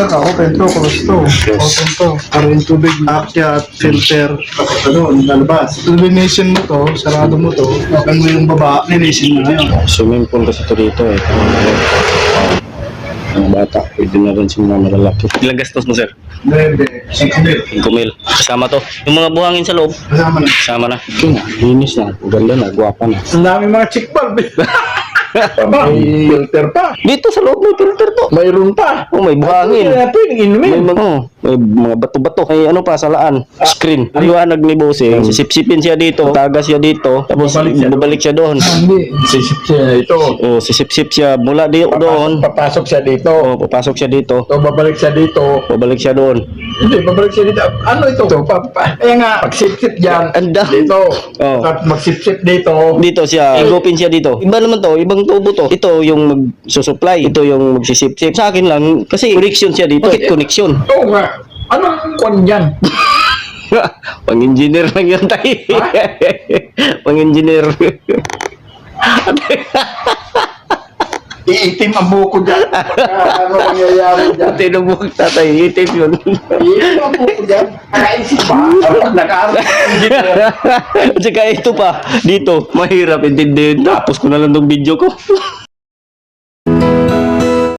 open to, close to. Open to. Para yung tubig, akyat, filter. Tapos ano, lalabas. Linisin mo to, sarado mo to. Open mo yung baba, linisin mo na yun. Swimming pool kasi ito dito eh. Ang bata, pwede na rin sa mga malalaki. Ilang gastos mo, sir? Hindi, 5 5,000. Kasama to. Yung mga buhangin sa loob, Kasama na. kasama na. Okay na, linis na. Ganda na, guwapa na. Ang dami mga chick bulb. May filter pa. Dito sa loob may filter to. Mayroon pa. Oh, may buhangin. Pwede inumin. May mga bato-bato. May ano pa, salaan. Screen. Liwanag ni Bossing. Sisip-sipin siya dito. Tagas siya dito. Tapos babalik siya doon. Hindi, sisip siya ito. Oh, sisip-sip siya mula doon. Papasok siya dito. Oh, papasok siya dito. So, babalik siya dito. Babalik siya doon. Hindi, babalik siya dito. Ano ito? Kaya nga, pagsip-sip dyan. Anda. Dito. Oh. At magsip-sip dito. Dito siya. Igupin siya dito. Iba naman to. Ibang tubo to. Ito yung magsusupply. Ito yung magsisip-sip. Sa akin lang, kasi connection siya dito. Bakit connection? Oo nga. Anong kwan dyan? Pang-engineer lang yan tayo. Pang-engineer. Iitim ang buko dyan. Ano mangyayari dyan? Tinubog tatay. Itim yun. Iitim ang buko dyan. Nakaisip ba? Nag-aaral ng engineer. At saka ito pa. Dito. Mahirap intindihin. Tapos ko na lang tong video ko.